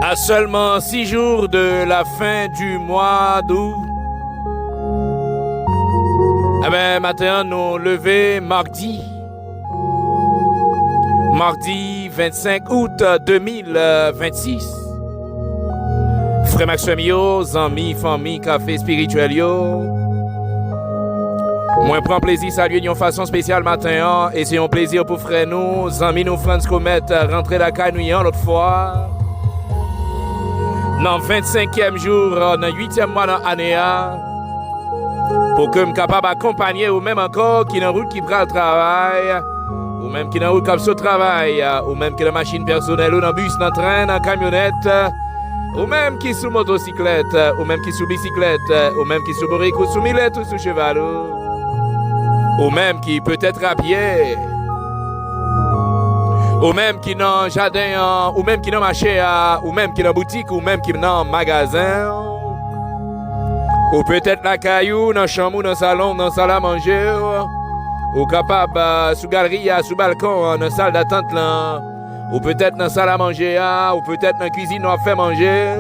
À seulement 6 jours de la fin du mois d'août, matin, nous levé mardi 25 août 2026. Frère Maxime yo, amis, famille, café spirituel yo. Moi prends plaisir saluer une façon spéciale matin et c'est un plaisir pour frère nous, amis nous France Comet rentrer la caille nous l'autre fois. Dans 25e jour, dans 8e mois dans l'année, pour que je sois capable d'accompagner ou même encore qui dans route qui prend le travail, ou même qui dans route qui au travail, ou même qui dans machine personnelle, ou dans bus, dans train, dans camionnette, ou même qui sous motocyclette, ou même qui sous bicyclette, ou même qui sous boric, ou sous millette, ou sous cheval, ou même qui peut être à pied. Ou même qui dans jardin, ou même qui dans marché, ou même qui dans boutique, ou même qui dans magasin. Ou peut-être la caillou, dans chambre, dans salon, dans salle à manger. Ou capable, sous galerie, sous balcon, dans salle d'attente là. Ou peut-être dans salle à manger, ou peut-être dans cuisine, on fait manger.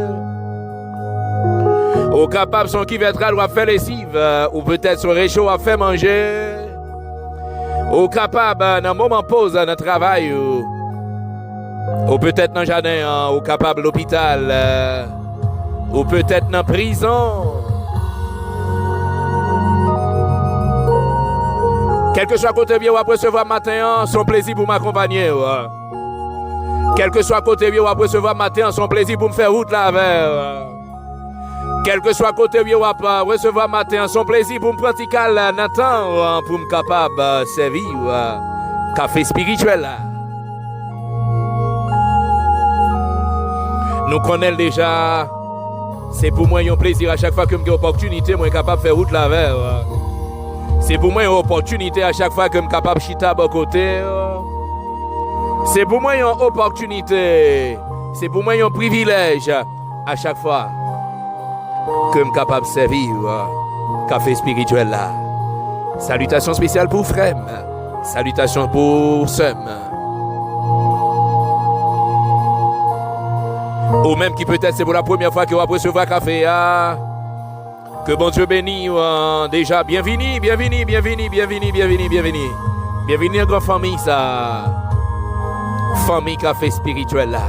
Ou capable, son kivetral, ou faire lessive, ou peut-être son réchaud, à faire manger. Ou capable dans moment pause dans travail ou peut-être dans jardin ou capable l'hôpital ou peut-être dans prison. Quel que soit côté vieux ou après recevoir matin, son plaisir pour m'accompagner. Quel que soit côté vieux ou après recevoir matin, son plaisir pour me faire route la vers. Quel que soit côté vieux ou après recevoir matin, son plaisir pour me pratiquer Nathan pour me capable de servir café spirituel. Nous connaissons déjà, c'est pour moi un plaisir à chaque fois que j'ai une opportunité, moi capable de faire route la vers. C'est pour moi une opportunité à chaque fois que je suis capable de chita à côté. C'est pour moi une opportunité, c'est pour moi un privilège à chaque fois que je suis capable de servir café spirituel là. Salutations spéciales pour Frem. Salutations pour Sem. Ou même qui peut-être c'est pour la première fois que vous recevoir café. Que bon Dieu bénisse. Déjà, bienvenue, bienvenue, bienvenue, bienvenue, bienvenue, bienvenue. Bienvenue à grande famille ça. Famille café spirituel là.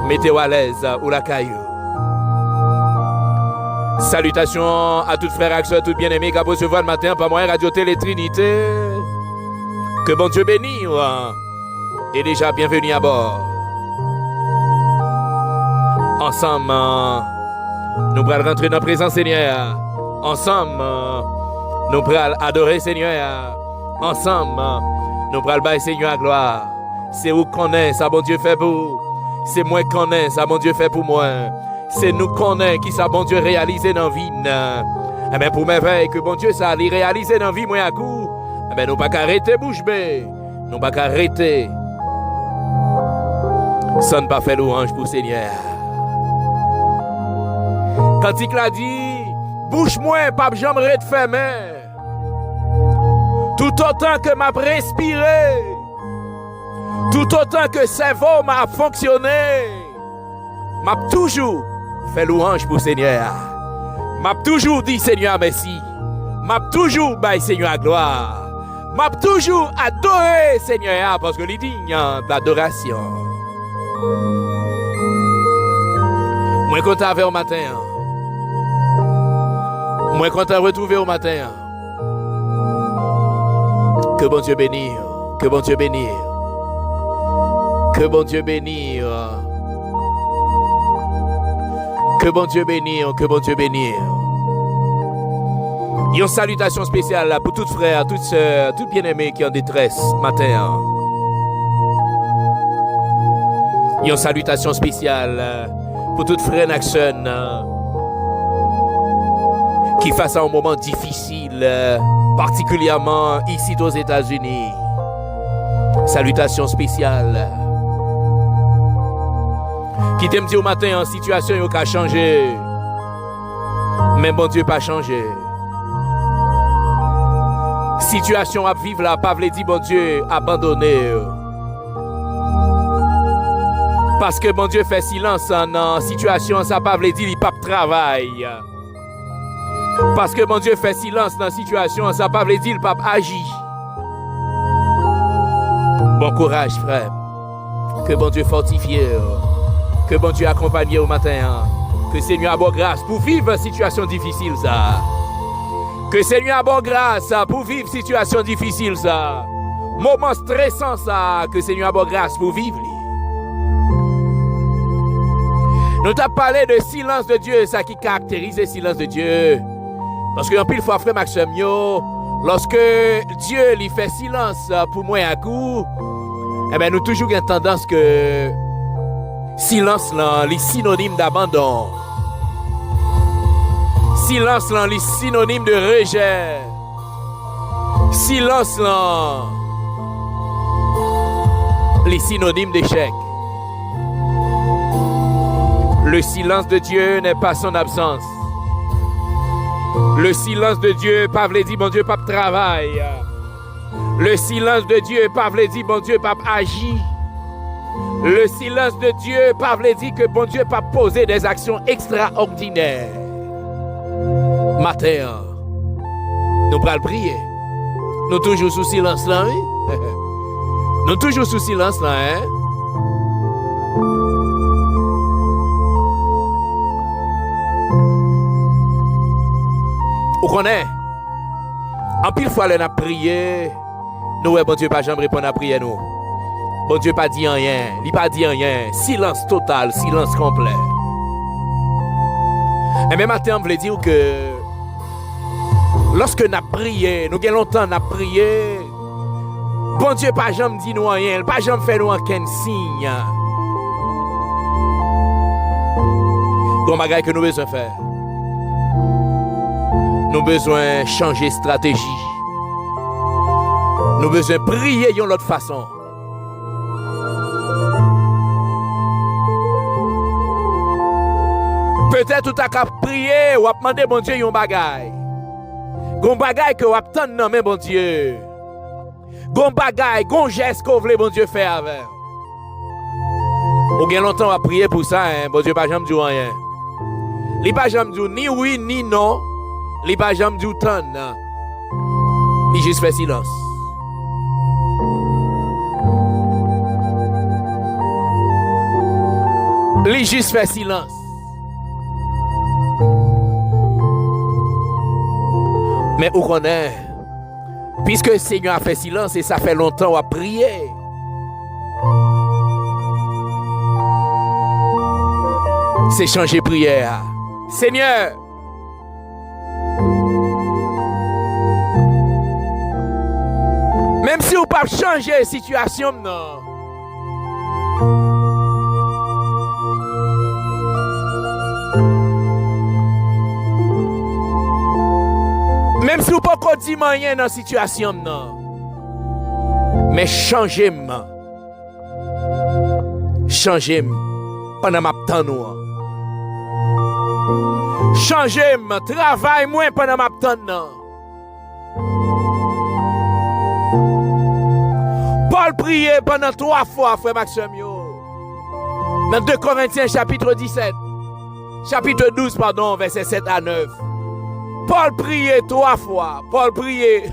Mettez-vous à l'aise ou la caillou. Salutations à toutes frères et sœurs, toutes bien-aimés qui ont recevoir le matin par moyen Radio Télé Trinité. Que bon Dieu bénisse. Et déjà, bienvenue à bord. Ensemble, nous allons rentrer dans la présence Seigneur. Ensemble, nous allons adorer Seigneur. Ensemble, nous allons bailler Seigneur à gloire. C'est où qu'on est, ça bon Dieu fait pour vous. C'est moi qu'on est, ça bon Dieu fait pour moi. C'est nous qu'on est qui ça bon Dieu réalisé dans la vie. Eh bien pour merveille que bon Dieu ça a réalisé dans la vie, moi à coup. Eh bien nous pas arrêter bouche bée. Nous pas arrêter. Ça ne pas fait louange pour Seigneur. Quand il a dit, bouche moi, pas jamais de fermer. Tout autant que m'a respiré. Tout autant que cerveau m'a fonctionné. M'a toujours fait louange pour Seigneur. M'a toujours dit Seigneur merci. M'a toujours baillé Seigneur gloire. M'a toujours adoré Seigneur parce que il est digne d'adoration. Moi content avec au matin. Moi content retrouver au matin. Que bon Dieu bénisse. Que bon Dieu bénisse. Que bon Dieu bénisse. Que bon Dieu bénisse. Que bon Dieu bénisse. Une salutation spéciale pour toutes frères, toutes sœurs, toutes bien-aimées qui sont en détresse matin. Une salutation spéciale pour toutes frères et sœurs qui face à un moment difficile, particulièrement ici aux États-Unis. Salutations spéciales. Qui t'aime dire au matin en situation qui a changé. Mais bon Dieu pas changé. Situation à vivre là, pas veut dire bon Dieu abandonné. Parce que bon Dieu fait silence en situation, ça pas veut dire il pas travail. Parce que bon Dieu fait silence dans situation, ça pas veut dire il pas agit. Bon courage, frère. Que bon Dieu fortifie. Que bon Dieu accompagne au matin. Que Seigneur a bonne grâce pour vivre une situation difficile, ça. Que Seigneur a bonne grâce pour vivre une situation difficile, ça. Moment stressant, ça. Que Seigneur a bonne grâce pour vivre. Nous t'avons parlé de silence de Dieu, ça qui caractérise le silence de Dieu. Parce que, en pile fois, frère Maxime, lorsque Dieu lui fait silence pour moi un coup, eh bien, nous toujours une tendance que silence là, les synonymes d'abandon. Silence là, les synonymes de rejet. Silence là, les synonymes d'échec. Le silence de Dieu n'est pas son absence. Le silence de Dieu, pas veut dire, bon Dieu, pas travail. Le silence de Dieu, pas veut dire, bon Dieu, pas agir. Le silence de Dieu, pas veut dire que bon Dieu, pas poser des actions extraordinaires. Matin, nous allons prier. Nous toujours sous silence là, oui? Nous toujours sous silence là, hein? Vous connaissez? En pile fois, on a prié. Nous, bon Dieu, pas jamais répondre à prier nous. Bon Dieu, pas dit rien. Il pas dit rien. Silence total, silence complet. Et même matin, on voulait dire que lorsque nous avons prié, nous avons longtemps prié, bon Dieu, pas jamais dit nous rien. Pas jamais fait nous aucun signe. Bon bagage que nous avons besoin de faire. Nous avons besoin de changer de stratégie. Nous avons besoin de prier d'une autre façon. Peut-être que tu as prié ou demandé bon Dieu un bagage. Un bagage que vous attendez dans bon Dieu. Un bagage, un geste que vous voulez bon Dieu faire avec. Ou bien longtemps à prier pour ça, hein? Bon Dieu pas jamais dit rien. Il pas jamais dit ni oui ni non. Il pas jamais dit tant. Il juste fait silence. Il juste fait silence. Mais où qu'on est, puisque le Seigneur a fait silence et ça fait longtemps à prier. C'est changer prière. Seigneur, même si vous ne pouvez pas changer la situation, non. Même si vous ne pouvez pas dire rien dans la situation, non. Mais changez-moi. Changez-moi pendant ma temps. Changez-moi, travaille-moi pendant ma temps. Paul priait pendant 3 fois, frère Maxime. Dans 2 Corinthiens chapitre 17, chapitre 12, pardon, verset 7 à 9. Paul priait 3 fois. Paul priait.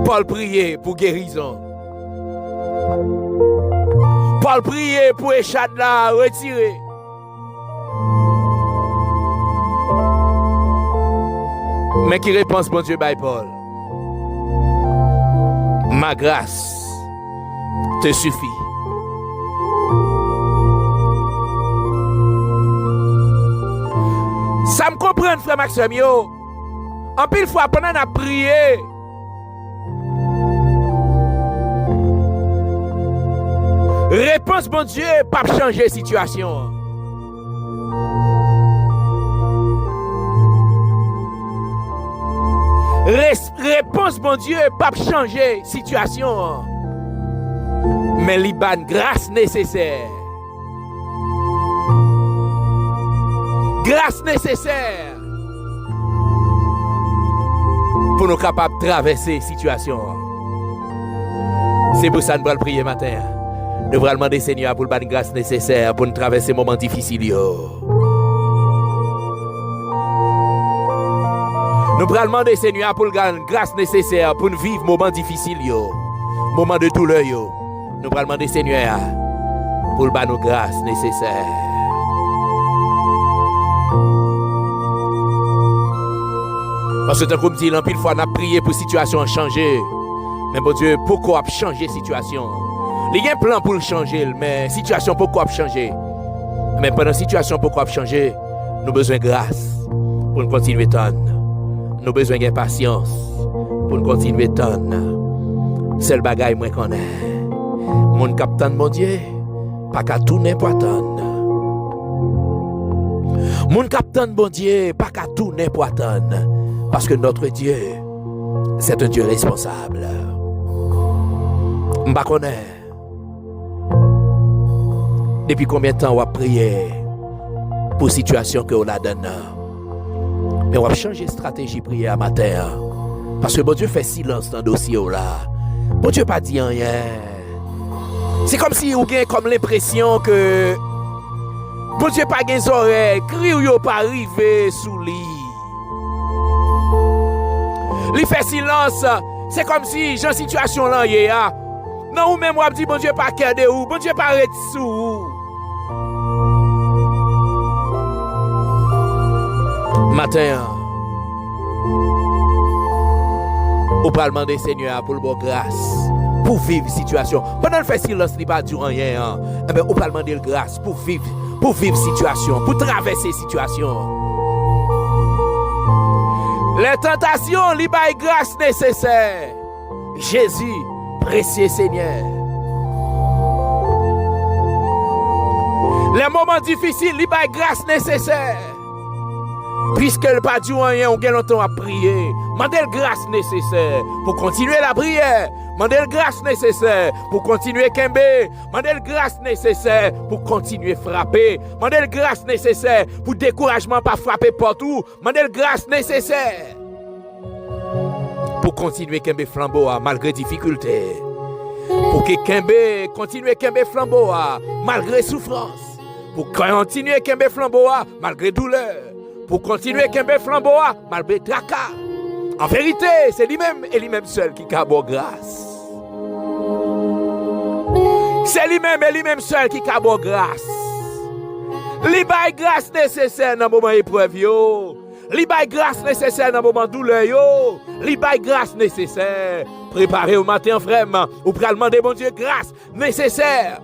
Paul priait pour guérison. Paul priait pour échapper là, retirer. Mais qui réponse, bon Dieu, by Paul? Ma grâce te suffit. Ça me comprend, frère Maxime. En pile fois, pendant qu'on a prié, réponse, bon Dieu, pas changer la situation. Réponse, bon Dieu, pas changer la situation. Mais il y a une grâce nécessaire. Grâce nécessaire pour nous capables de traverser la situation. C'est pour ça que nous allons prier matin. Nous allons demander Seigneur pour la grâce nécessaire pour nous traverser ces moments difficiles. Nous allons demander Seigneur pour la grâce nécessaire pour nous vivre moments difficiles. Moments de douleur. Nous allons demander Seigneur pour la grâce nécessaire. Parce que comme dit, l'empile fois, on a prié pour la situation changer. Mais mon Dieu, pourquoi changer la situation? Il y a un plan pour le changer, mais la situation pourquoi changer? Mais pendant la situation pourquoi changer, nous avons besoin de grâce pour nous continuer à tendre. Nous avons besoin de patience pour nous continuer à tendre. C'est le bagage moi qu'on est. Mon capitaine, mon Dieu, pas qu'à tout n'importe quoi. Mon capitaine, mon Dieu, pas qu'à tout n'importe quoi. Parce que notre Dieu, c'est un Dieu responsable. M'ba connaît. Depuis combien de temps on a prié pour la situation que on a donnée? Mais on a changé de stratégie prier à matin. Parce que bon Dieu fait silence dans le dossier là. Bon Dieu pas dit rien. C'est comme si vous avez comme l'impression que bon Dieu pas des oreilles, cri ou pas arrivé sous lit. Il fait silence, c'est comme si j'ai une situation là hier. Non ou même moi dit bon Dieu pas de ou, bon Dieu pas arrête sous. Matin, au Parlement des Seigneurs pour le bon grâce, pour vivre situation. Pendant le fait silence, il pas du rien. Mais au Parlement de grâce pour vivre situation, pour traverser situation. Les tentations, il y a grâce nécessaire. Jésus, précieux Seigneur. Les moments difficiles, il y a grâce nécessaire. Puisque le pas du rien, on a longtemps à prier. Mandez grâce nécessaire pour continuer la prière. Mandez grâce nécessaire pour continuer Kembe. Mandez grâce nécessaire pour continuer frapper. Mandez grâce nécessaire pour découragement pas frapper partout. Mandez grâce nécessaire pour continuer Kembe flambeau malgré difficulté. Pour que Kembe continue Kembe flambeau malgré souffrance. Pour continuer Kembe flambeau malgré douleur. Pour continuer Kembe flambeau malgré tracas. En vérité, c'est lui-même et lui-même seul qui a bonne grâce. C'est lui-même et lui-même seul qui a bonne grâce. Li bay grâce nécessaire dans le moment épreuve yo. Li bay grâce nécessaire dans le moment douleur yo. Li bay grâce nécessaire. Préparez au matin frère, ou pral demander bon Dieu grâce nécessaire.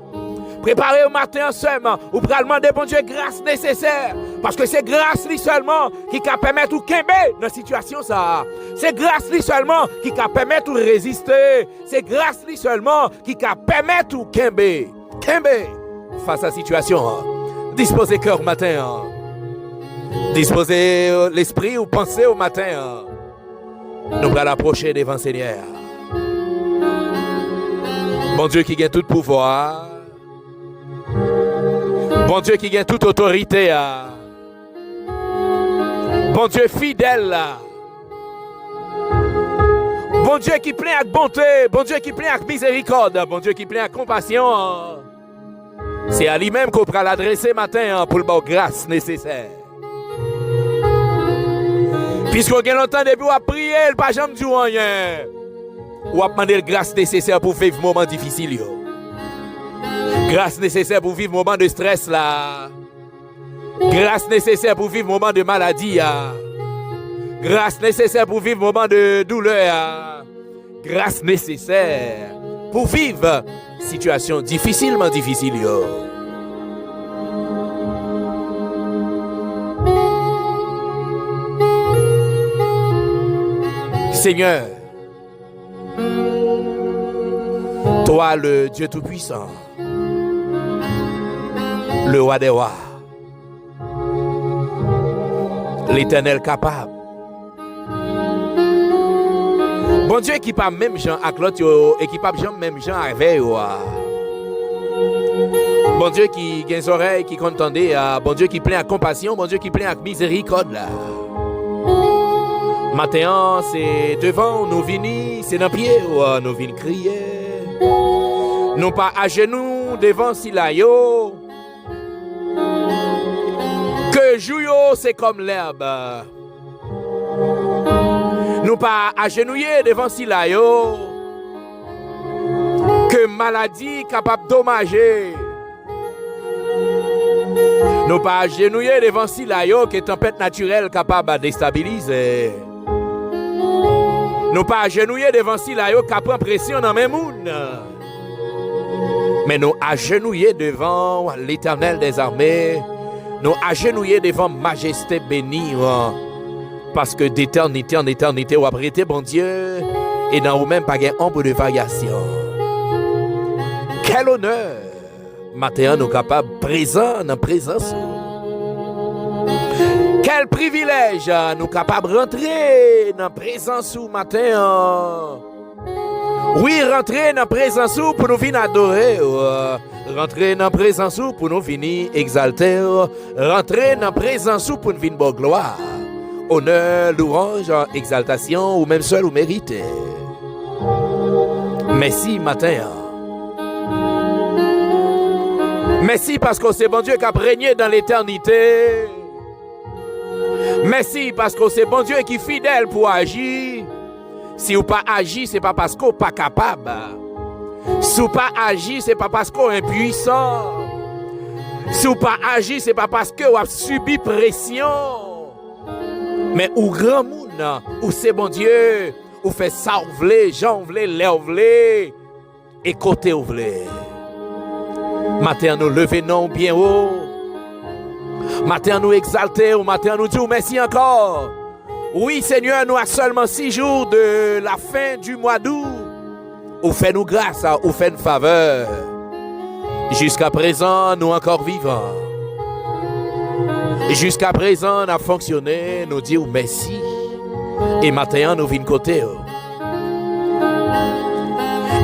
Préparez au matin seulement, ou pral demander bon Dieu grâce nécessaire. Parce que c'est grâce lui seulement qui peut permettre ou kembe dans la situation ça. C'est grâce lui seulement qui peut permettre ou résister. C'est grâce lui seulement qui peut permettre ou kembe. Kembe face à la situation. Disposez cœur au matin. Disposez l'esprit ou pensez au matin. Nous allons approcher devant le Seigneur. Bon Dieu qui gagne tout pouvoir. Bon Dieu qui gagne toute autorité. Bon Dieu fidèle. Bon Dieu qui plein avec bonté. Bon Dieu qui plein avec miséricorde. Bon Dieu qui plein avec compassion. C'est à lui-même qu'on pourra l'adresser matin pour le bon grâce nécessaire. Puisqu'on a longtemps depuis à prier, il pas jamais dit rien. Ou à demander la grâce nécessaire pour vivre un moment difficile. Grâce nécessaire pour vivre un moment de stress là. Grâce nécessaire pour vivre un moment de maladie. Grâce nécessaire pour vivre un moment de douleur. Grâce nécessaire pour vivre situation difficilement difficile. Seigneur, toi le Dieu Tout-Puissant, le roi des rois, l'Éternel capable. Bon Dieu qui pas même gens avec l'autre et qui pas même gens avec eux. Bon Dieu qui a des oreilles qui contendent, bon Dieu qui plein à compassion, bon Dieu qui plein à miséricorde là. Matin, c'est devant nous venir, c'est dans pied nous venir crier. Nous pas à genoux devant Silayo. Que jouyo c'est comme l'herbe. Nous pas agenouiller devant Silayo. Que maladie capable dommager. Nous pas agenouiller devant Silayo que tempête naturelle capable de déstabiliser. Nous pas agenouiller devant Silayo qui prend pression dans mes moun. Mais nous agenouiller devant l'Éternel des armées. Nous agenouiller devant majesté bénie. Parce que d'éternité en éternité, ou après bon Dieu, et dans vous-même pas gain ombre de variation. Quel honneur! Maintenant, nous capables présents dans la présence. Quel privilège! Nous capables rentrer dans la présence ou matin. Oui, rentrer dans la présence ou pour nous venir adorer. Rentrer dans la présence ou pour nous venir exalter. Rentrer dans la présence ou pour nous venir bonne gloire. Honneur, louange, exaltation, ou même seul ou mérité. Merci matin. Merci parce que c'est bon Dieu qui a régné dans l'éternité. Merci parce que c'est bon Dieu qui est fidèle pour agir. Si vous pas agir, c'est pas parce qu'on n'est pas capable. Si vous pas agir, c'est pas parce qu'on est impuissant. Si vous pas agir, c'est pas parce que vous avez subi pression. Mais ou grand monde, ou c'est bon Dieu, ou fait ça ou vle, Jean ou vle, l'air ou vle, et côté ou vle. Matin nous lever non bien haut. Matin nous exalter, ou matin nous dire merci encore. Oui Seigneur, nous avons seulement 6 jours de la fin du mois d'août. Ou fait nous grâce, ou fait une faveur. Jusqu'à présent, nous encore vivants. Jusqu'à présent, on a fonctionné, nous disons merci. Et maintenant, nous venons côté.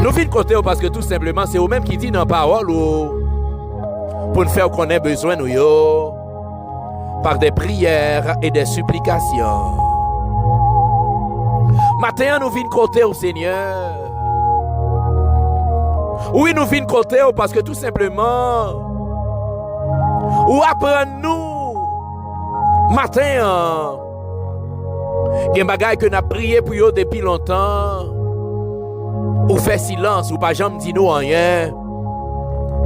Nous venons côté parce que tout simplement, c'est vous-même qui dit dans la parole pour nous faire qu'on ait besoin, nous, par des prières et des supplications. Maintenant, nous venons côté au Seigneur. Oui, nous venons côté parce que tout simplement, ou apprendre-nous. Matin, il y a des bagages que nous avons prié pour eux depuis longtemps. Ou fait silence, ou pas jamais dit nous rien.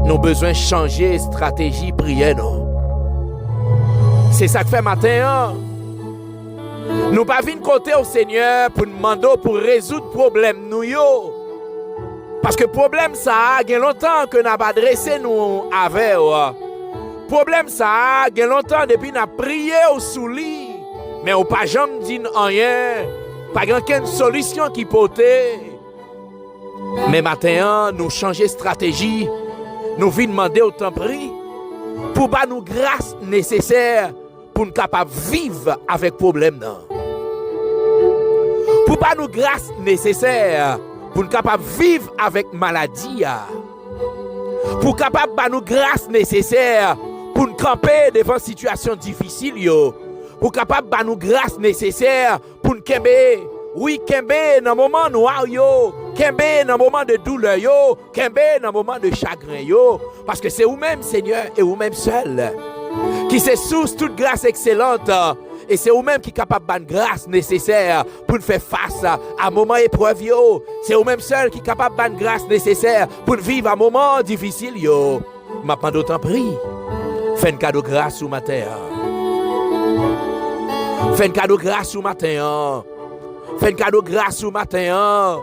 Nous avons besoin de changer stratégie prière. C'est ça que fait matin. Nous pas venir côté au Seigneur pour nous demander pour résoudre le problème nous. Parce que le problème ça, il y a longtemps que nous avons adressé nous avec. Problème ça, il y a longtemps depuis qu'on a prié au souli, mais on pas jamais dit rien, pas aucune solution qui potait. Mais maintenant, nous changer stratégie, nous venons demander au temps pris pour pas nous grâce nécessaire pour nous capables vivre avec problème non. Pour pas nous grâce nécessaire pour nous capables vivre avec maladie. Pour capable pas nous grâce nécessaire pour nous camper devant situation difficile pour capable ba nous grâce nécessaire pour nous kembe oui kembe dans moment noir kembe dans moment de douleur kembe dans moment de chagrin parce que c'est vous-même Seigneur et vous-même seul qui c'est source toute grâce excellente et c'est vous-même qui capable ban grâce nécessaire pour nous faire face à moment épreuve c'est vous-même seul qui capable ban grâce nécessaire pour vivre un moment difficile m'a pas d'autant prie. Fais un cadeau grâce au matin. Fais un cadeau grâce au matin. Fais un cadeau grâce au matin.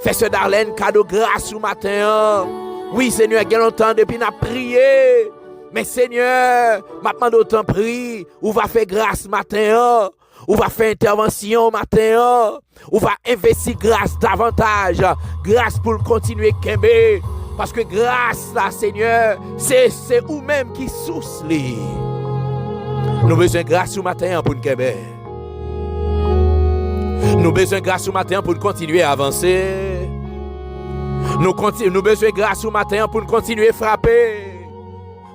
Fais ce Darlene cadeau grâce au matin. Oui, Seigneur, il y a longtemps depuis qu'on a prié. Mais Seigneur, maintenant d'autant prie. Ou va faire grâce matin. Ou va faire intervention matin. Ou va investir grâce davantage. Grâce pour continuer Kembe. Parce que grâce là, Seigneur, c'est vous-même qui source li. Nous besoin de grâce ce matin pour nous Québec. Nous besoin de grâce ce matin pour continuer à avancer. Nous besoin de grâce ce matin pour continuer à frapper.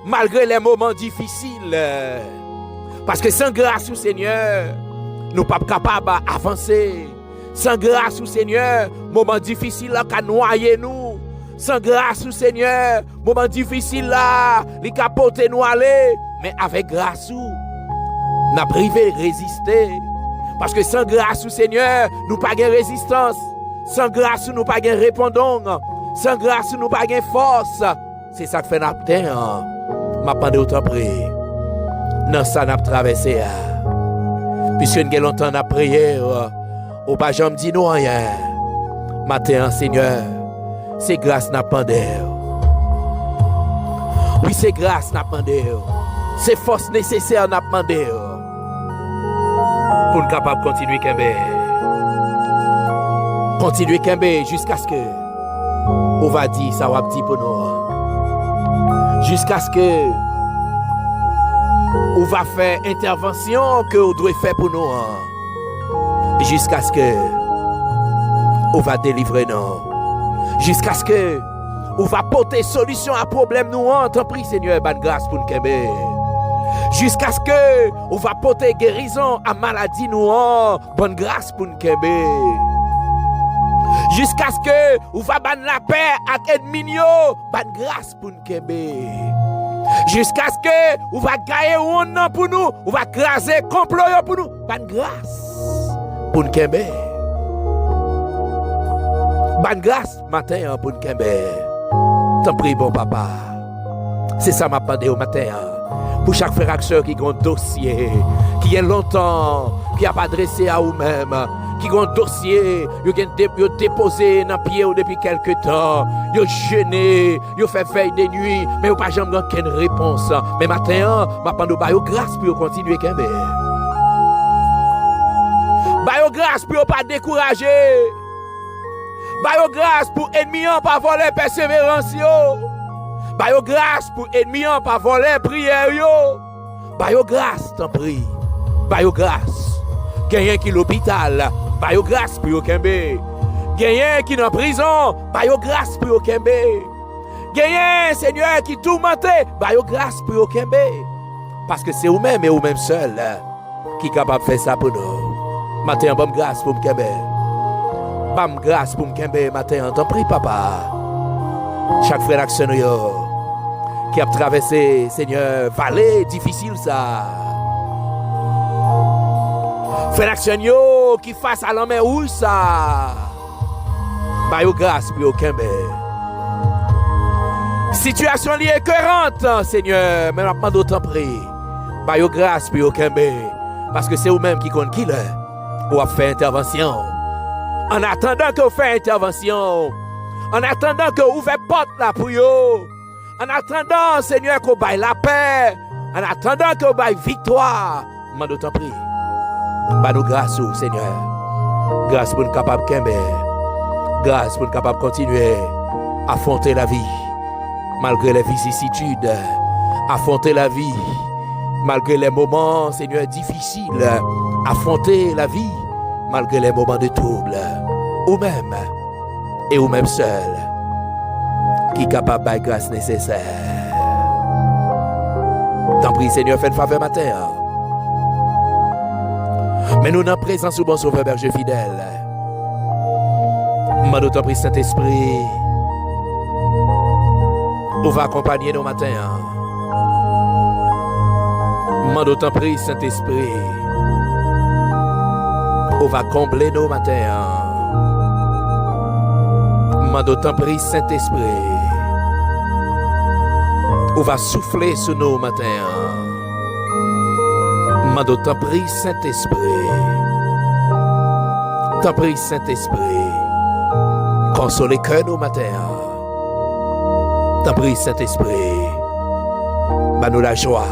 Malgré les moments difficiles. Parce que sans grâce au Seigneur, nous ne sommes pas capables d'avancer. Sans grâce au Seigneur, moment difficile là, qu'a noyé nous. Sans grâce ou Seigneur, moment difficile là, les capote nous aller, mais avec grâce ou, n'a privé résister. Parce que sans grâce ou Seigneur, nous pas de résistance. Sans grâce ou nous pas de répondons. Sans grâce ou nous pas de force. C'est ça que fait n'apten. M'a pendé autant prier. Non ça n'a traversé. Puisque nous longtemps n'a prié, ou pas jamais dit nous rien. Matin Seigneur, c'est grâce n'a pendé. Oui, c'est grâce n'a pendé. C'est force nécessaire n'a pendé. Pour nous capable de continuer Kembe. Continuer Kembe jusqu'à ce que on va dire ça va dire pour nous. Jusqu'à ce que on va faire intervention que on doit faire pour nous. Jusqu'à ce que on va délivrer nous. Jusqu'à ce que on va porter solution à problème nous en tant prie Seigneur, bonne grâce pour nous Kembe. Jusqu'à ce que on va porter guérison à maladie nous en bonne grâce pour nous Kembe. Jusqu'à ce que on va ban la paix à ennemi yo bonne grâce pour nous Kembe. Jusqu'à ce que on va gagner un pour nous, on va craser complot pour nous bonne grâce pour nous Kembe. Bonne grâce matin pour nous Kembe. T'en prie bon papa. C'est ça m'a demandé au matin. Pour chaque frère et sœur qui a un dossier, qui est longtemps, qui a pas adressé à vous-même, qui a un dossier, qui a déposé dans le pied depuis quelque temps, qui a gêné, qui a fait veille de nuit, mais vous n'avez pas jamais aucune réponse. Mais matin, je vais vous grâce pour continuer à faire. Je vous grâce pour ne pas décourager. Je vous grâce pour ennemi ne pas voler persévérance. Bayo grâce pour ennemi en pas voler prière yo. Bayo grâce t'en prie. Bayo grâce. Quelqu'un qui l'hôpital, bayo grâce pour yo kembe. Quelqu'un qui dans prison, bayo grâce pour yo kembe. Quelqu'un Seigneur qui tourmenté, bayo grâce pour yo kembe. Parce que c'est vous-même et vous-même seul qui capable faire ça pour nous. Matin bonne grâce pour me kembe. Bam grâce pour me kembe matin t'en prie papa. Chaque frère action qui a traversé, Seigneur, vallée difficile ça. Frère action qui face à l'homme rouge ça. Bayo grâce pour Kembe. Situation liée écœurante, Seigneur, mais maintenant d'autant prie. Bayo grâce pour Kembe. Parce que c'est vous-même qui compte qui là. Ou a fait intervention. En attendant que vous faites intervention. En attendant que vous ouvrez porte là pour vous. En attendant, Seigneur, qu'on baille la paix. En attendant que vous baille victoire. M'a d'autant prie. Bah nous grâce, Seigneur. Grâce pour nous capables de grâce pour nous capables de continuer à affronter la vie. Malgré les vicissitudes. Affronter la vie. Malgré les moments, Seigneur, difficiles. Affronter la vie. Malgré les moments de trouble. Ou même. Et vous-même seul, qui est capable de grâce nécessaire. T'en prie, Seigneur, fais une faveur matin. Mais nous, en présence du bon sauveur berger fidèle, nous t'en prie, Saint-Esprit, on va accompagner nos matins. Nous t'en prie, Saint-Esprit, on va combler nos matins. Mando t'en prie, Saint-Esprit. On va souffler sur nous matin. Mando t'en prie, Saint-Esprit. T'en prie, Saint-Esprit. Consolez que nous matin. T'en prie, Saint-Esprit. Bah-nous la joie.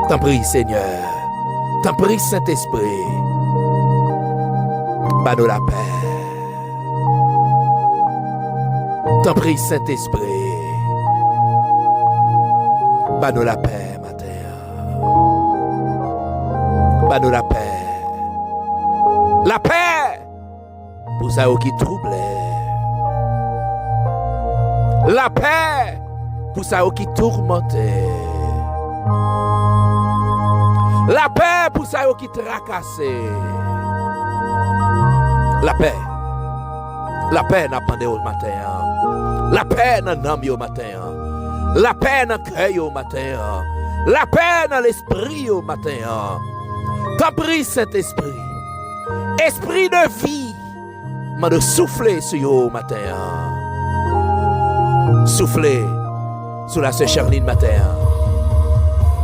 T'en prie, Seigneur. T'en prie, Saint-Esprit. Bah-nous la paix. T'en prie, Saint-Esprit. Bah-nous la paix, matin. Bah-nous la paix. La paix pour ça qui trouble. La paix pour ça qui tourmente. La paix pour ça qui tracasse. La paix. La paix n'a pas au matin. La paix n'a pas au matin. La paix n'a cœur au matin. La paix dans l'esprit au matin. T'en prie, Saint-Esprit. Esprit de vie. M'a de souffler sur yo matin. Souffler sur la sœur Charline matin.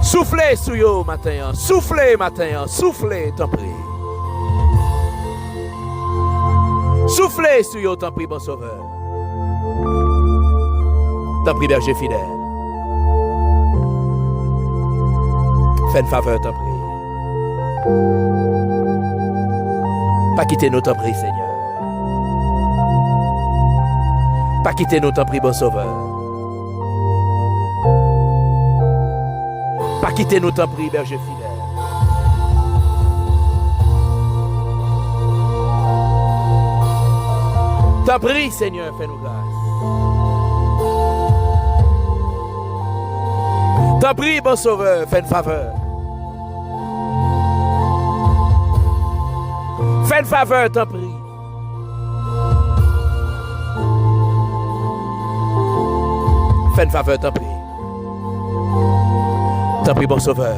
Soufflez sur yo matin. Soufflez matin. Soufflez, t'en prie. Soufflez sur yo, t'en prie, bon sauveur. T'en prie, berger fidèle. Fais une faveur, t'en prie. Pas quitter nous, t'en prie, Seigneur. Pas quitter nous, t'en prie, bon sauveur. Pas quitter nous, t'en prie, berger fidèle. T'en prie, Seigneur, fais-nous grâce. T'en prie, bon sauveur, fais une faveur. Fais une faveur, t'en prie. Fais une faveur, t'en prie. T'en prie, bon sauveur.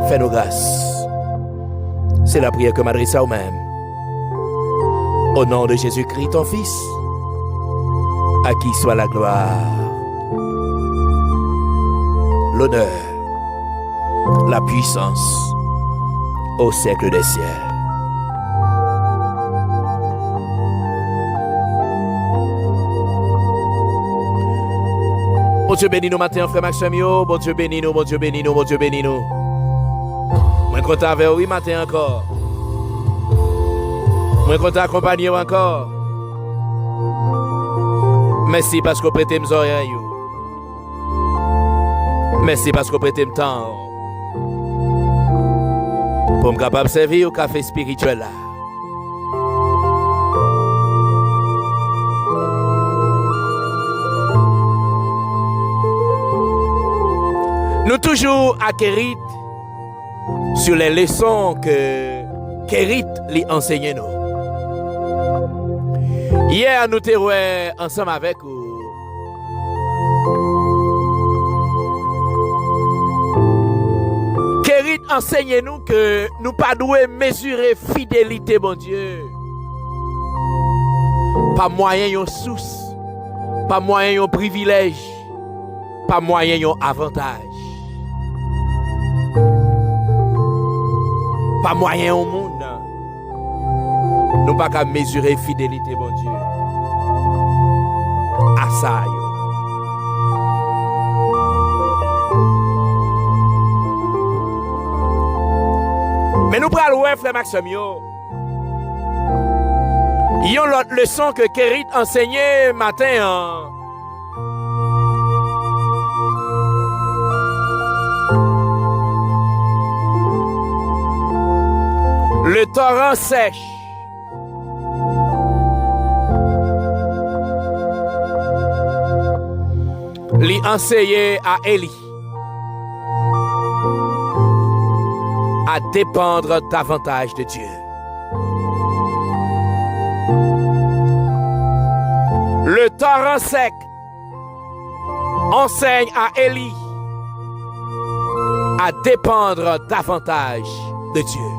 Fais-nous grâce. C'est la prière que m'adresse à vous-même. Au nom de Jésus-Christ, ton Fils, à qui soit la gloire, l'honneur, la puissance, au siècle des siècles. Bon Dieu bénis nous matin, frère Maxime. Bon Dieu bénis nous, bon Dieu bénis nous, bon Dieu bénis nous. Moi, content avec oui matin encore. Moi, content accompagner encore. Merci parce que vous prêtez mes oreilles. Merci parce que vous prêtez mes temps. Pour me capable de servir au café spirituel là. Nous toujours à Kérit sur les leçons que Kérit lui enseigne nous. Hier, nous étions ensemble avec vous. Kérit enseigne-nous que nous pas doués mesurer fidélité, mon Dieu. Pas moyen yon source, pas moyen yon privilège, pas moyen yon avantage. Pas moyen au monde. Nous pas qu'à mesurer fidélité, mon Dieu. À ça, yo. Mais nous prenons le frère Maxime. Il y a l'autre leçon que Kérit enseignait matin. Le torrent sèche. Lui enseigner à Élie à dépendre davantage de Dieu. Le torrent sec enseigne à Élie à dépendre davantage de Dieu.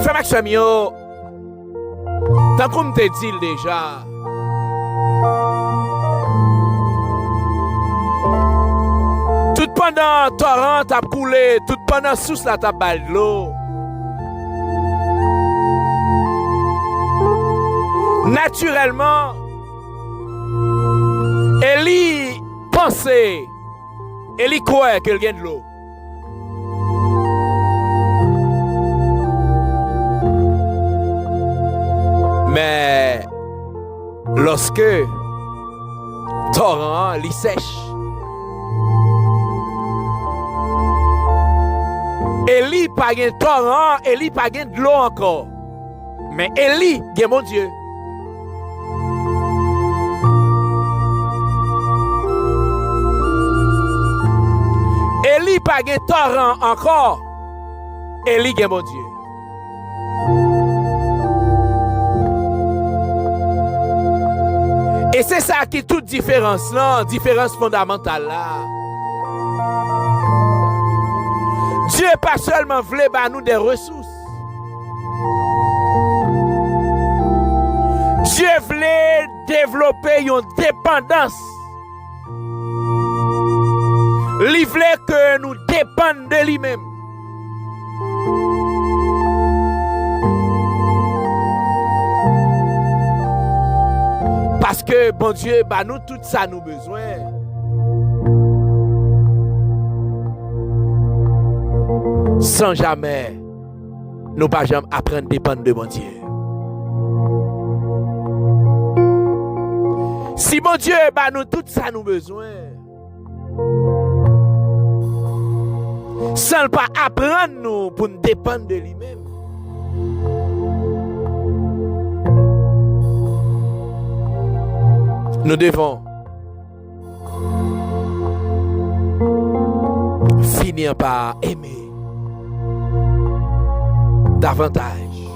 Frère Maxime, tant qu'on te dit déjà, tout pendant le torrent t'a coulé, tout pendant la source là t'a bal de l'eau. Naturellement, Élie pensait, Élie croyait qu'il y a de l'eau. Mais lorsque torrent li sèche, Élie pas gen torrent, Élie pas gen de l'eau encore. Mais Élie gen mon Dieu. pas de torrent encore, Eli gen bon Dieu. Et c'est ça qui est toute différence là, différence fondamentale là. Dieu pas seulement voulait ba nous des ressources. Dieu voulait développer une dépendance. Il voulait que nous dépendions de lui-même. Parce que bon Dieu, bah nous tout ça nous besoin. Sans jamais nous pas jamais apprendre à dépendre de bon Dieu. Si bon Dieu bah nous tout ça nous besoin. Sans pas apprendre nous pour nous dépendre de lui-même. Nous devons finir par aimer davantage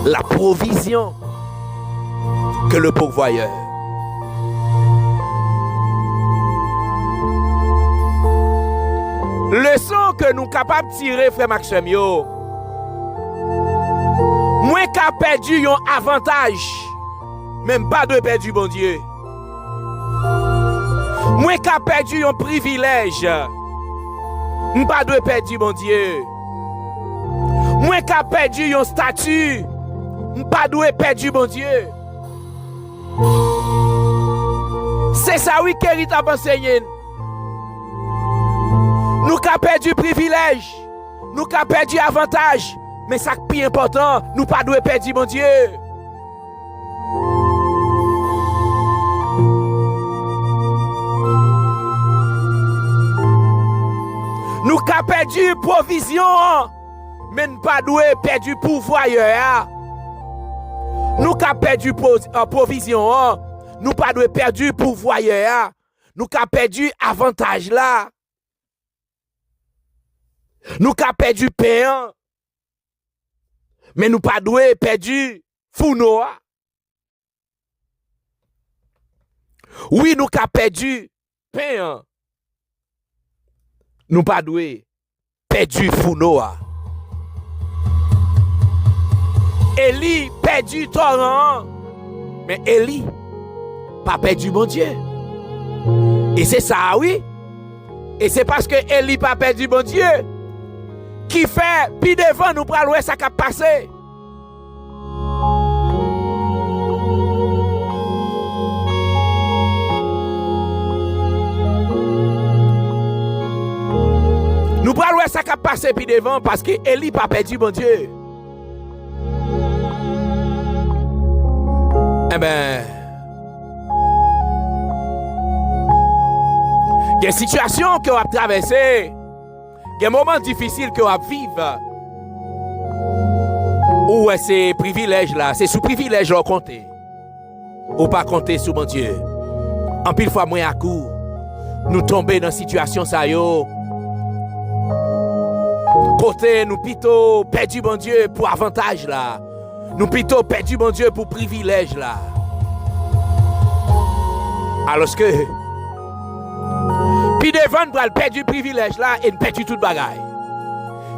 la provision que le pourvoyeur. Leçon que nous sommes capables de tirer, frère Maxime, yo. Moins qu'à perdu un avantage, même pas de perdu, bon Dieu. Moins qu'à perdu un privilège, pas de perdu, bon Dieu. Moins qu'à perdu un statut, pas de perdu, bon Dieu. C'est ça, oui, qu'il t'a enseigné. Nous avons perdu privilège, nous avons perdu avantage, mais ça qui est plus important, nous pas devons perdre, mon Dieu. Nous avons perdu provision, mais nous pas devons perdre pourvoyeur. Nous avons perdu provision, nous pas devons perdre pourvoyeur. Nous avons perdu avantage là. Nous avons perdu payant, mais nous pas doué perdu fourneau. Oui, nous avons perdu payant, nous pas doué perdu fourneau. Eli perdu torrent, mais Eli pas perdu mon Dieu. Et c'est ça, oui. Et c'est parce que Eli pas perdu mon Dieu qui fait, puis devant nous pral ouais ça qui a passé. Nous pral ouais ça qui a passé puis devant parce que Eli pas perdu mon Dieu. Eh ben, il y a des situations que vous avez traversées. Il y a des moments difficiles que vous vivez. Ou c'est privilège là, c'est sous privilège là compter. Ou pas compter sur mon Dieu. En pile fois moins à coup, nous tomber dans situation ça yo. Côté nous plutôt perdu mon Dieu pour avantage là. Nous plutôt perdu mon Dieu pour privilège là. Alors que puis devant nous pral perdu privilège là et nous perdu toute bagaille.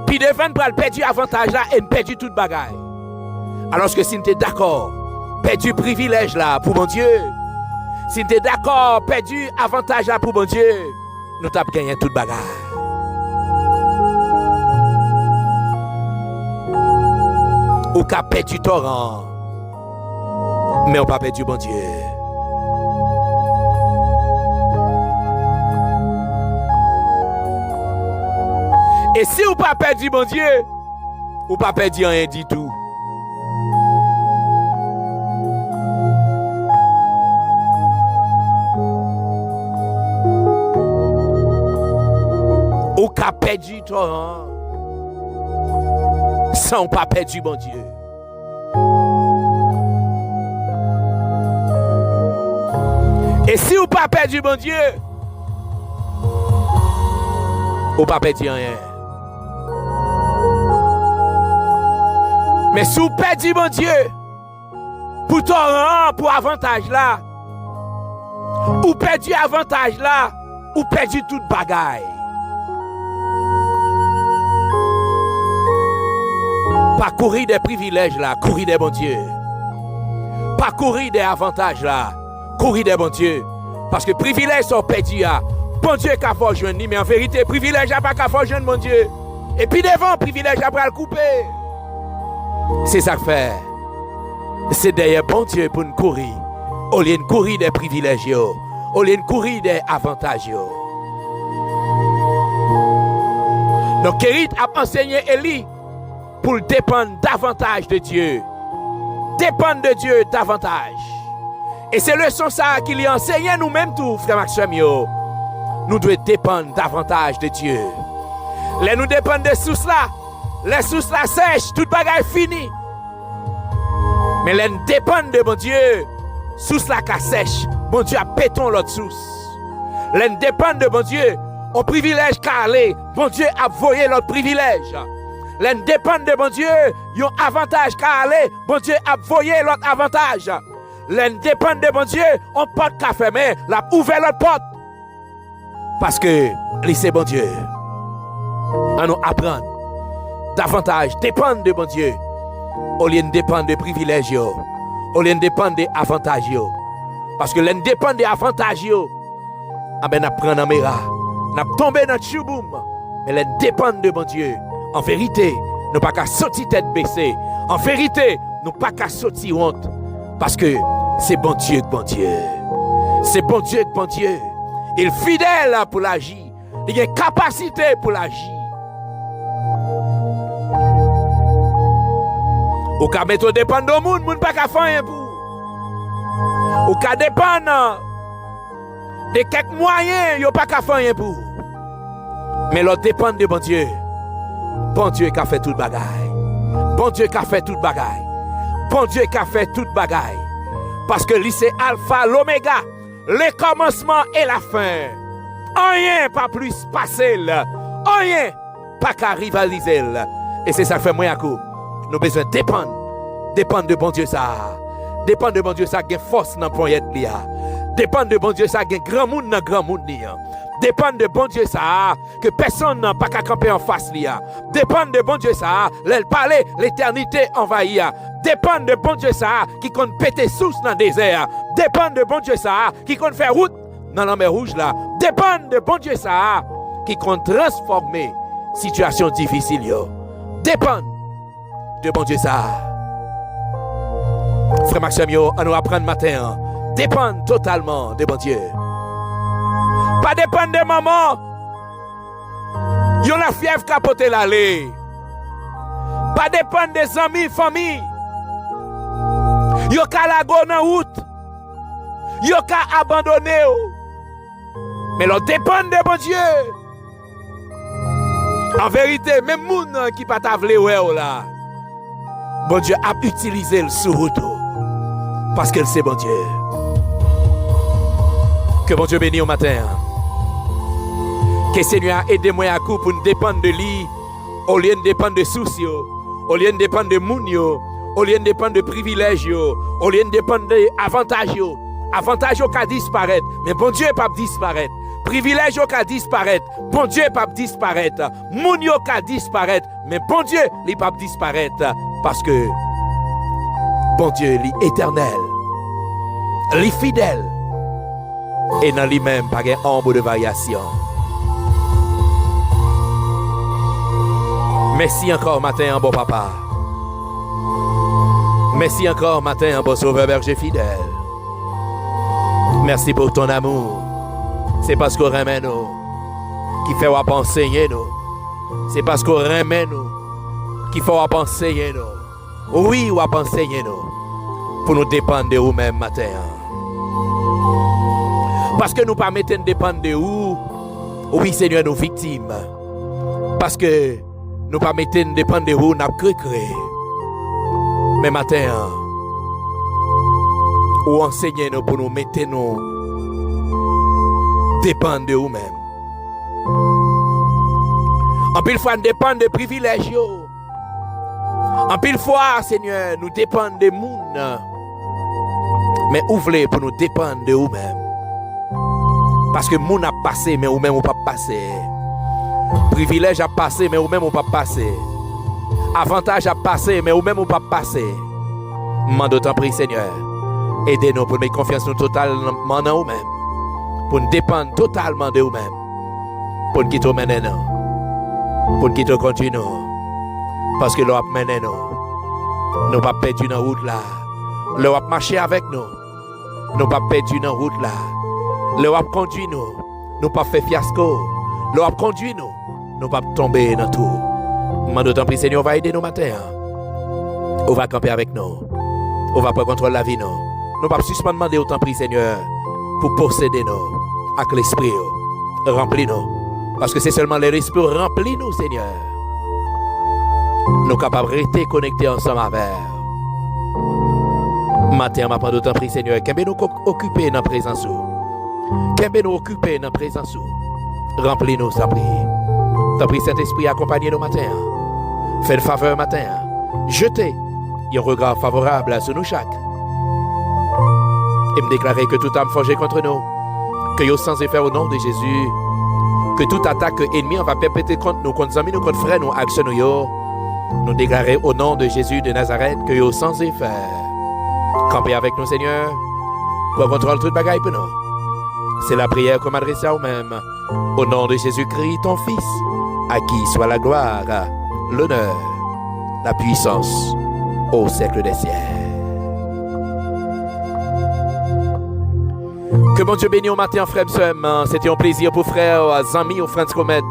Puis devant nous pral perdu avantage là et nous perdu toute bagaille. Alors que si nous t'es d'accord, perdu privilège là pour mon Dieu. Si nous t'es d'accord, perdu avantage là pour mon Dieu, nous t'avons gagné toute bagaille. Ou qu'a perdu torrent, mais on pas perdu bon Dieu. Et si ou pas perdu bon Dieu, ou pas perdu rien du tout. Ou qu'a perdu torrent, sans pas perdu bon Dieu. Et si ou pas perdu bon Dieu, Ou pas perdu rien. Mais si vous perdez mon Dieu, pour ton rang, pour avantage là, ou perdu avantage là, ou perdu toute bagaille. Pas courir des privilèges là, courir des bons dieux. Pas courir des avantages là, courir des bons dieux. Parce que privilèges sont perdus là. Bon Dieu qu'a fait joindre, mais en vérité, privilège n'a pas qu'à faire joindre mon Dieu. Et puis devant, privilège après le couper. C'est ça que fait. C'est derrière bon Dieu pour nous courir. Au lieu de courir des privilèges, au lieu de courir des avantages. Donc, Kérit a enseigné Élie pour dépendre davantage de Dieu. Dépendre de Dieu davantage. Et c'est le leçon ça qu'il y a enseigné nous-mêmes tout, frère Maxime. Nous devons dépendre davantage de Dieu. Les nous dépendons de sources là. Les sources là sèchent, toute bagaille finie. Mais les nous dépendons de mon Dieu. Source là qui sèche, mon Dieu a péton l'autre source. Les nous dépendons de mon Dieu. Au privilège qu'a allé, mon Dieu a voyé l'autre privilège. Les nous dépendons de mon Dieu. Yon avantage qu'a allé, mon Dieu a voyé l'autre avantage. Les nous dépendons de mon Dieu. On porte qu'a fermé, l'a ouvert l'autre porte. Parce que, c'est bon Dieu. On nous apprend davantage, dépendre de bon Dieu. Au lieu de dépendre de privilèges, au lieu de dépendre des avantages. Parce que l'on dépend des avantages, on apprend en mera. On tombe dans le chouboum. Mais l'on dépend de bon Dieu. En vérité, nous pas qu'à sortir tête baissée. En vérité, nous pas qu'à sortir honte. Parce que c'est bon Dieu que bon Dieu. C'est bon Dieu que bon Dieu. Il est fidèle pour l'agir. Il a une capacité pour l'agir. Ou ka mettre dépendre de monde, monde pas qu'à faire rien pour. Ou ka dépendre de quelques moyens, yo pas qu'à faire rien pour. Mais l'autre dépend de bon Dieu. Bon Dieu qui a fait toute bagaille. Bon Dieu qui a fait toute bagaille. Bon Dieu qui a fait toute bagaille. Parce que lui c'est alpha, l'oméga, le commencement et la fin. Rien pas plus passer là. Rien pas qu'à rivaliser là. Et c'est ça que fait moi à coup. Nous avons besoin de dépendre. Dépendre de bon Dieu ça. Dépendre de bon Dieu ça qui a force dans le poignet. Dépendre de bon Dieu ça qui a grand monde dans grand monde. Dépendre de bon Dieu ça que personne n'a pas qu'à camper en face. Dépendre de bon Dieu ça, l'elle parler, l'éternité envahie. Dépendre de bon Dieu ça qui compte péter sous dans le désert. Dépendre de bon Dieu ça qui compte faire route dans la mer rouge là. Dépendre de bon Dieu ça qui compte transformer situation difficile. Dépendre de bon Dieu ça. Frère Maxime, on nous apprend matin. Dépendre totalement de bon Dieu. Pas dépendre de maman. Yon la fièvre capoter l'aller. Pas dépendre des amis, famille. Yon ka la go nan route. Yon ka abandonner. Mais l'on dépend de bon Dieu. En vérité, même moun qui pas ta vle ou là. Bon Dieu a utilisé le sous-route. Parce que c'est bon Dieu. Que bon Dieu bénisse au matin. Que Seigneur aide moi à coup pour nous dépendre de lui. Au lieu de dépendre de soucis. Au lieu de dépendre de moun. Au lieu de dépendre de privilèges. Au lieu de dépendre d'avantages. Avantages qui disparaître. Mais bon Dieu pas disparaître. Privilèges qui disparaître. Bon Dieu pas disparaître. Moun qui disparaître. Mais bon Dieu il pas disparaître. Parce que bon Dieu est éternel. Il est fidèle. Et dans lui-même, pas de ombre de variation. Merci encore matin, bon papa. Merci encore matin, bon sauveur berger fidèle. Merci pour ton amour. C'est parce qu'on remet nous qui fait qu'on enseigner nous. C'est parce qu'on remet nous qui fait qu'on enseigner nous. Oui, on enseigner nous. Pour nous dépendre de vous-même matin. Parce que nous ne pas mettre dépendre de vous. Oui, Seigneur, nos victimes. Parce que nous ne pas mettre dépendre de vous, nous avons créé. Mais matin, ou enseignez-nous pour nous mettre nous dépendre de vous-même. En pile fois, nous dépendons de privilèges. En pile fois, Seigneur, nous dépendons des gens. Mais ouvrez pour nous dépendre de vous-même. Parce que moun a passé, mais vous-même ou pas passé. Privilège a passé, mais vous-même ou pas passé. Avantage a passé, mais vous-même ou pas passé. Mande autant prie, Seigneur. Aidez-nous pour mettre confiance nous totalement dans vous-même. Pour nous dépendre totalement de vous-même. Pour nous quitter maintenant. Pour nous quitter continuer. Parce que l'on a mené nous. Nous ne pas perdre dans la route là. L'on a marché avec nous. Nous ne pas perdre dans la route là. L'on a conduit nous. Nous pas fait fiasco. L'on a conduit nous. Nous pas tomber dans tout. Mande autant prie, Seigneur, on va aider nous matin. On va camper avec nous. On va prendre contrôle de la vie nous. Nous pas suspendre demander autant prie, Seigneur, pour posséder nous avec l'esprit. Remplis-nous. Parce que c'est seulement l'esprit remplis-nous, Seigneur. Nous sommes capables de rester connectés ensemble avec. Matin, m'a pas d'autant prie, Seigneur. Qu'est-ce nous occuper dans la présence? Qu'est-ce nous occuper dans la présence? Remplis-nous, ça prie. T'as pris cet esprit accompagné nous matin. Fais une faveur matin. Jetez un regard favorable sur nous chaque. Et me déclarer que toute âme forgée contre nous, que yo sans effet au nom de Jésus, que toute attaque ennemi on va perpétrer contre nous, contre amis, nous, contre frères, nous, action nous déclarer au nom de Jésus de Nazareth que yo sans effet. Campez avec nous, Seigneur, pour contrôler toute bagaille pour nous. C'est la prière qu'on m'adresse à vous-même. Au nom de Jésus-Christ, ton Fils, à qui soit la gloire, l'honneur, la puissance au siècle des siècles. Que bon Dieu bénisse au matin, frère et c'était un plaisir pour frère, amis, au frère Comet,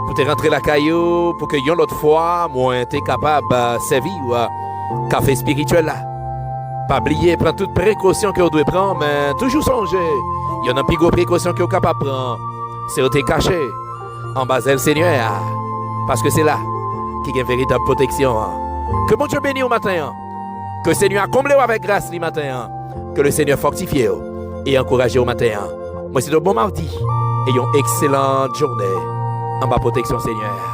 pour te rentrer la caillou, pour que yon l'autre fois, moi, t'es capable de servir café spirituel là. Pas oublier, prendre toute précaution que vous devez prendre, mais toujours songer. Il y en a plus de précautions que vous êtes capable de prendre. C'est où t'es caché, en bas le Seigneur, parce que c'est là qu'il y a une véritable protection. Que bon Dieu bénisse au matin, que le Seigneur comble avec grâce le matin, que le Seigneur fortifie et encourage au matin. Moi c'est un bon mardi et une excellente journée en bas protection Seigneur.